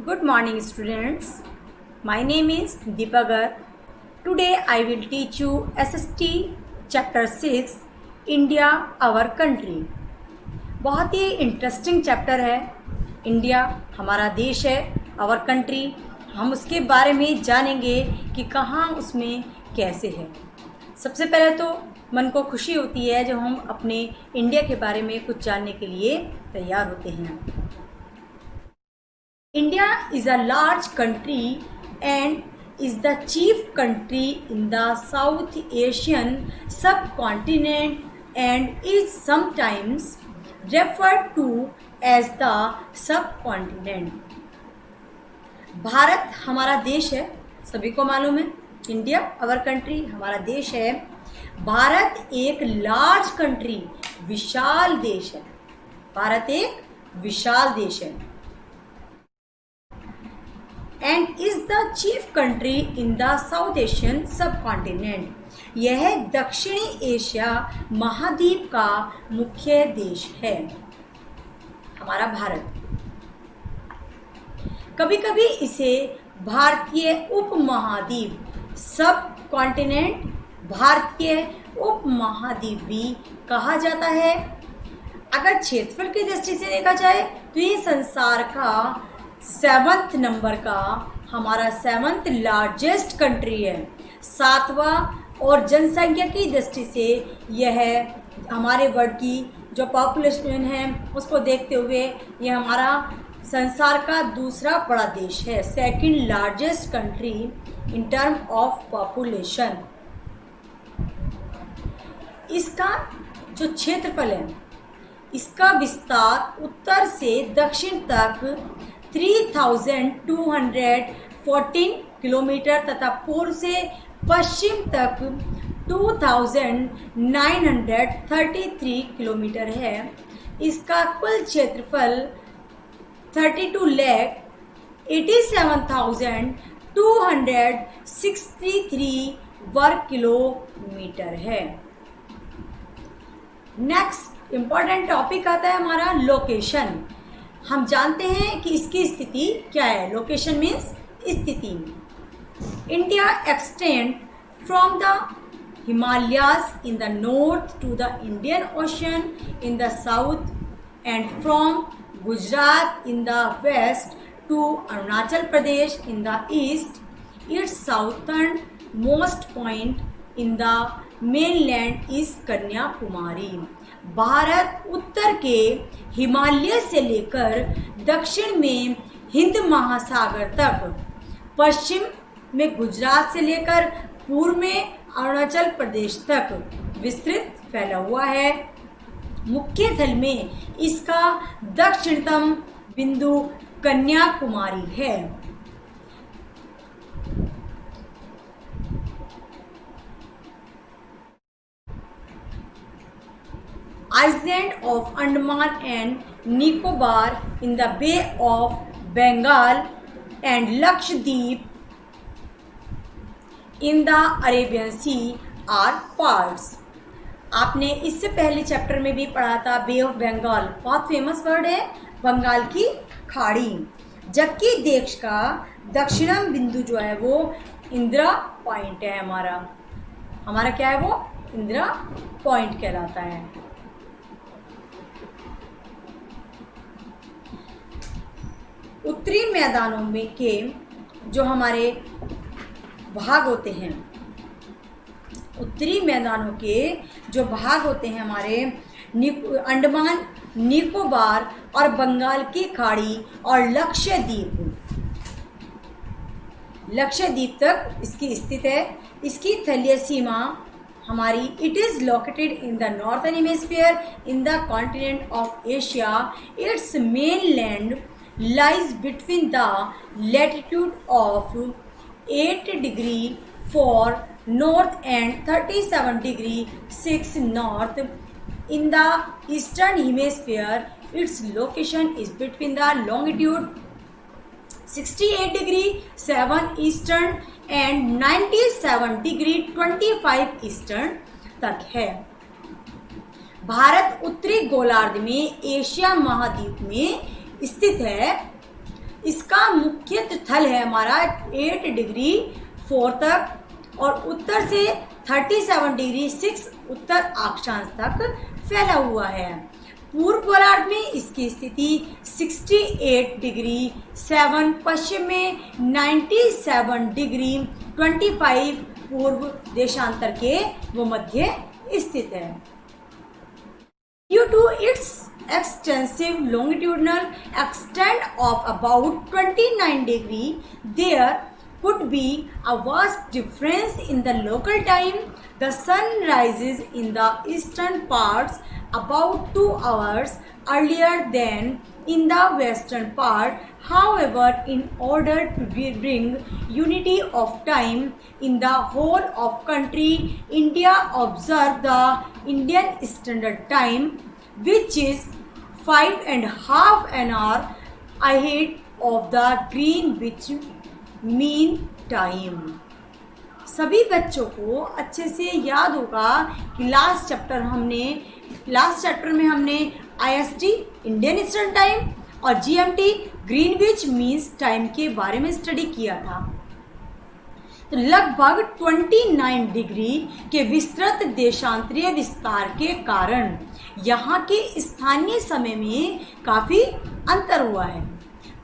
Good morning, students. My name is Deepagar. Today I will teach you SST Chapter 6 India Our Country. बहुत ही interesting chapter है। India हमारा देश है, our country. हम उसके बारे में जानेंगे कि कहाँ उसमें कैसे है। सबसे पहले तो मन को खुशी होती है जब हम अपने इंडिया के बारे में कुछ जानने के लिए तैयार होते हैं। India is a large country and is the chief country in the South Asian subcontinent and is sometimes referred to as the subcontinent. Bharat हमारा देश है, सभी को मालूम है। इंडिया आवर कंट्री हमारा देश है। भारत एक लार्ज कंट्री, विशाल देश है। भारत एक विशाल देश है and is the chief country in the south Asian subcontinent. यह दक्षिणी एशिया महाद्वीप का मुख्य देश है, हमारा भारत। कभी कभी इसे भारतीय उपमहाद्वीप सब कॉन्टिनेंट, भारतीय उपमहाद्वीप भी कहा जाता है। अगर क्षेत्रफल की दृष्टि से देखा जाए तो ये संसार का 7th नंबर का हमारा 7th लार्जेस्ट कंट्री है, 7वां। और जनसंख्या की दृष्टि से यह हमारे वर्ल्ड की जो पॉपुलेशन है उसको देखते हुए यह हमारा संसार का दूसरा बड़ा देश है, 2nd largest country in term of population. इसका जो क्षेत्रफल है, इसका विस्तार उत्तर से दक्षिण तक 3214 किलोमीटर तथा पूर्व से पश्चिम तक 2933 किलोमीटर है। इसका कुल क्षेत्रफल 32,87,263 वर्ग किलोमीटर है। नेक्स्ट इम्पॉर्टेंट टॉपिक आता है हमारा लोकेशन। हम जानते हैं कि इसकी स्थिति क्या है। लोकेशन मीन्स स्थिति। India extend from the Himalayas in the north to the Indian ocean in the south and from Gujarat in the west to Arunachal Pradesh in the east. Its southernmost point in the mainland is Kanyakumari. Bharat उत्तर के हिमालय से लेकर दक्षिण में हिंद महासागर तक, पश्चिम में गुजरात से लेकर पूर्व में अरुणाचल प्रदेश तक विस्तृत फैला हुआ है। मुख्य तल में इसका दक्षिणतम बिंदु कन्याकुमारी है। Island of Andaman and Nicobar in the Bay of Bengal and Lakshadweep in the Arabian Sea are parts. आपने इससे पहले चैप्टर में भी पढ़ा था बे ऑफ बंगाल, बहुत फेमस वर्ड है, बंगाल की खाड़ी। जबकि देश का दक्षिणम बिंदु जो है वो इंदिरा पॉइंट है। हमारा क्या है वो इंदिरा पॉइंट कहलाता है। उत्तरी मैदानों में के जो हमारे भाग होते हैं, उत्तरी मैदानों के जो भाग होते हैं हमारे अंडमान निकोबार और बंगाल की खाड़ी और लक्षद्वीप तक इसकी स्थित है। इसकी तलीय सीमा हमारी it is located in the northern hemisphere in the continent of Asia. It's mainland lies between the latitude of 8 degree 4 north and 37 degree 6 north in the eastern hemisphere. Its location is between the longitude 68 degree 7 eastern and 97 degree 25 eastern तक है। भारत उत्तरी गोलार्ध में Asia महाद्वीप में स्थित है। इसका मुख्य स्थल है हमारा 8 डिग्री 4 तक और उत्तर से 37 डिग्री 6 उत्तर अक्षांश तक फैला हुआ है। पूर्व गोलार्ध में इसकी स्थिति 68 डिग्री 7 पश्चिम में 97 डिग्री 25 पूर्व देशांतर के वो मध्य स्थित है। Due to its extensive longitudinal extent of about 29 degree, there could be a vast difference in the local time. The sun rises in the eastern parts about 2 hours earlier than in the western part. However, in order to bring unity of time in the whole of country, India observed the Indian Standard Time, which is 5.5 an hour ahead of the Greenwich Mean Time। सभी बच्चों को अच्छे से याद होगा कि last chapter में हमने IST इंडियन स्टैंडर्ड टाइम और GMT ग्रीनविच मीन्स टाइम के बारे में स्टडी किया था। तो लगभग 29 डिग्री के विस्तृत देशांतरीय विस्तार के कारण यहाँ के स्थानीय समय में काफ़ी अंतर हुआ है।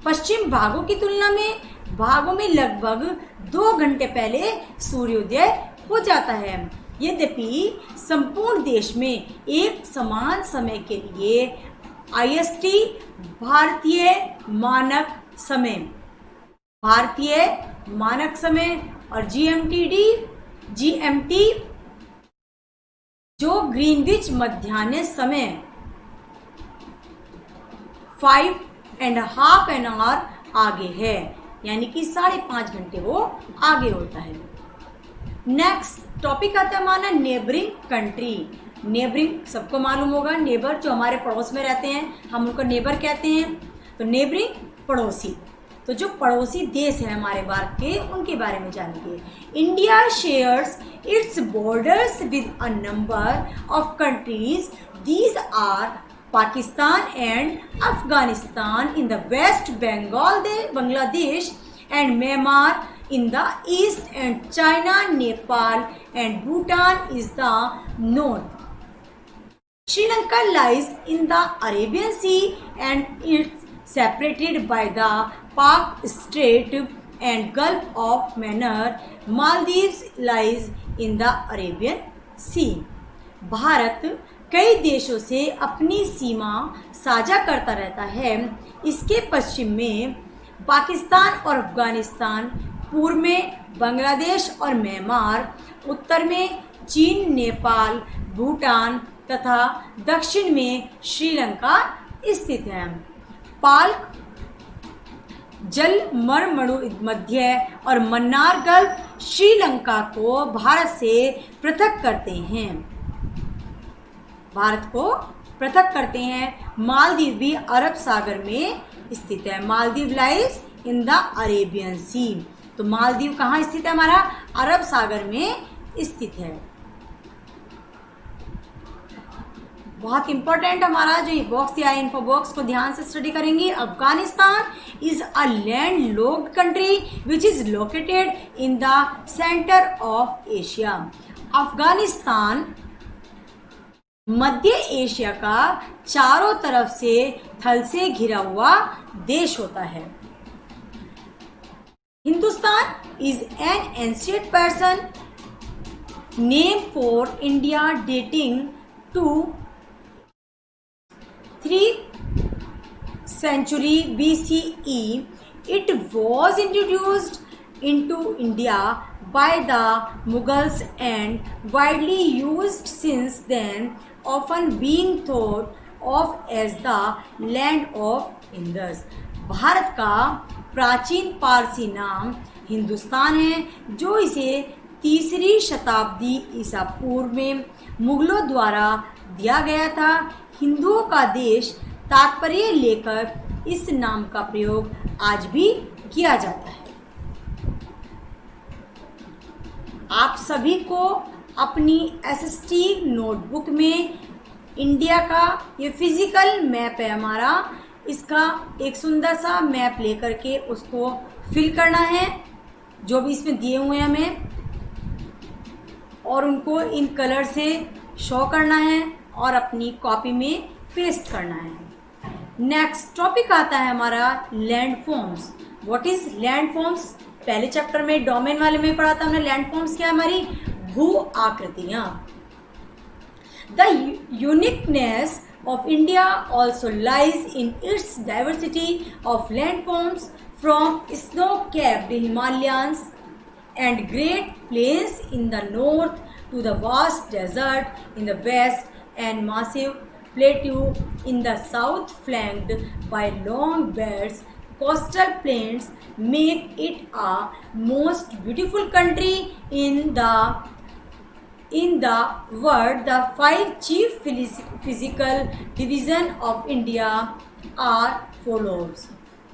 पश्चिम भागों की तुलना में भागों में लगभग 2 घंटे पहले सूर्योदय हो जाता है। यद्यपि संपूर्ण देश में एक समान समय के लिए IST भारतीय मानक समय और GMT जो ग्रीनविच मध्याह्न समय 5.5 an hour आगे है, यानी कि 5.5 घंटे वो आगे होता है। नेक्स्ट टॉपिक आता है हमारा नेबरिंग कंट्री। नेबरिंग सबको मालूम होगा, नेबर जो हमारे पड़ोस में रहते हैं हम उनको नेबर कहते हैं। तो नेबरिंग पड़ोसी, तो जो पड़ोसी देश है हमारे भारत के उनके बारे में जानेंगे। India shares its borders with a number of countries. These are Pakistan and Afghanistan in the West, Bangladesh and Myanmar in the East, and China, Nepal and Bhutan is the north. Sri Lanka lies in the Arabian Sea and it's separated by the Pak Strait and Gulf of Mannar. Maldives lies in the Arabian Sea. Bharat कई देशों से अपनी सीमा साझा करता रहता है। इसके पश्चिम में पाकिस्तान और अफगानिस्तान, पूर्व में बांग्लादेश और म्यांमार, उत्तर में चीन, नेपाल, भूटान तथा दक्षिण में श्रीलंका स्थित है। पाल्क जलमर्मणु मध्य और मन्नार गल्फ श्रीलंका को भारत से पृथक करते हैं। मालदीव भी अरब सागर में स्थित है। Maldives lies in the Arabian sea. तो मालदीव कहाँ स्थित है? हमारा अरब सागर में स्थित है। बहुत इंपॉर्टेंट हमारा जो ये बॉक्स दिया है, इन्फो बॉक्स को ध्यान से स्टडी करेंगे। Afghanistan is a land locked country which is located in the centre of Asia. Afghanistan Madhya Asia का चारों तरफ से थल से घिरा हुआ देश होता है। Hindustan is an ancient person name for India dating to 3rd century BCE. It was introduced into India by the Mughals and widely used since then, often being thought of as the land of Indus. Bharat का प्राचीन पारसी नाम हिंदुस्तान है, जो इसे 3री शताब्दी ईसा पूर्व में मुगलों द्वारा दिया गया था। हिंदुओं का देश तात्पर्य लेकर इस नाम का प्रयोग आज भी किया जाता है। आप सभी को अपनी SST नोटबुक में इंडिया का ये फिजिकल मैप है हमारा, इसका एक सुंदर सा मैप लेकर के उसको फिल करना है, जो भी इसमें दिए हुए हैं हमें, और उनको इन कलर से शो करना है और अपनी कॉपी में पेस्ट करना है। नेक्स्ट टॉपिक आता है हमारा land forms. What is land forms? पहले चैप्टर में डोमेन वाले में पढ़ा था हमने। लैंड फॉर्म्स क्या है? हमारी भू आकृतियां। The uniqueness of India also lies in its diversity of landforms, from snow-capped Himalayas and great plains in the north to the vast desert in the west and massive plateau in the south, flanked by long belts. Coastal plains make it a most beautiful country in the world. The 5 chief physical division of India are follows.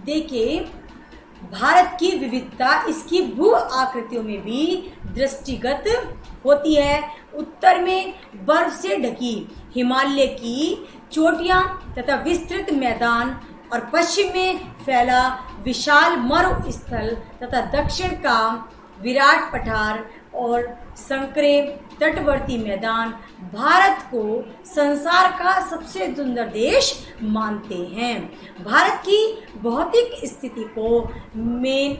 देखिए, भारत की विविधता इसकी भू आकृतियों में भी दृष्टिगत होती है। उत्तर में बर्फ से ढकी हिमालय की चोटियां तथा विस्तृत मैदान, और पश्चिम में फैला विशाल मरुस्थल तथा दक्षिण का विराट पठार और संकरे तटवर्ती मैदान भारत को संसार का सबसे सुंदर देश मानते हैं। भारत की भौतिक स्थिति को मेन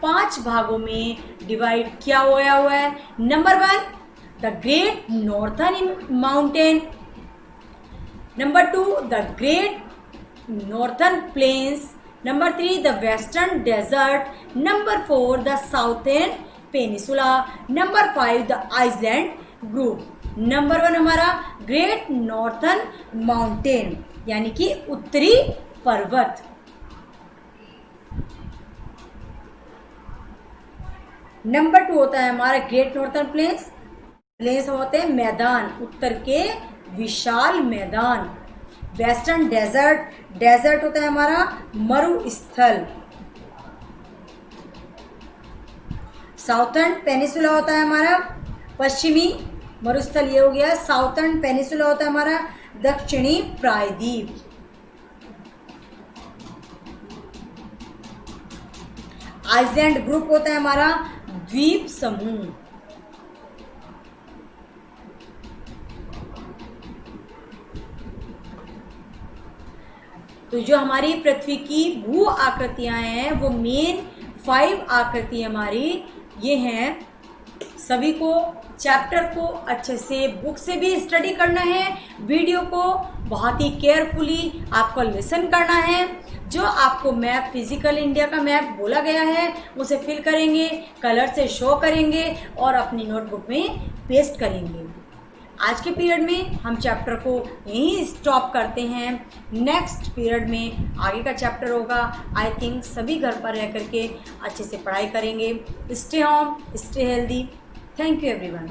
5 भागों में डिवाइड किया हुआ है। Number 1, the great northern mountain. Number 2, the great northern plains. Number 3, the western desert. Number 4, the southern peninsula. Number 5, the island group. Number 1 हमारा ग्रेट नॉर्थर्न माउंटेन, यानी कि उत्तरी पर्वत। नंबर 2 होता है हमारा ग्रेट नॉर्थर्न प्लेन्स। प्लेन्स होते हैं मैदान, उत्तर के विशाल मैदान। वेस्टर्न डेजर्ट, डेजर्ट होता है हमारा मरुस्थल। साउथर्न पेनिसुला होता है हमारा पश्चिमी मरुस्थल, ये हो गया। साउथर्न पेनिसुला होता है हमारा दक्षिणी प्रायद्वीप। आइसलैंड ग्रुप होता है हमारा द्वीप समूह। तो जो हमारी पृथ्वी की भू आकृतियां हैं वो मेन 5 आकृति हमारी ये हैं। सभी को चैप्टर को अच्छे से बुक से भी स्टडी करना है, वीडियो को बहुत ही केयरफुली आपको लिसन करना है। जो आपको मैप फिजिकल इंडिया का मैप बोला गया है उसे फिल करेंगे, कलर से शो करेंगे और अपनी नोटबुक में पेस्ट करेंगे। आज के पीरियड में हम चैप्टर को यहीं स्टॉप करते हैं। नेक्स्ट पीरियड में आगे का चैप्टर होगा। आई थिंक सभी घर पर रह करके अच्छे से पढ़ाई करेंगे। Stay home, stay healthy. Thank you everyone.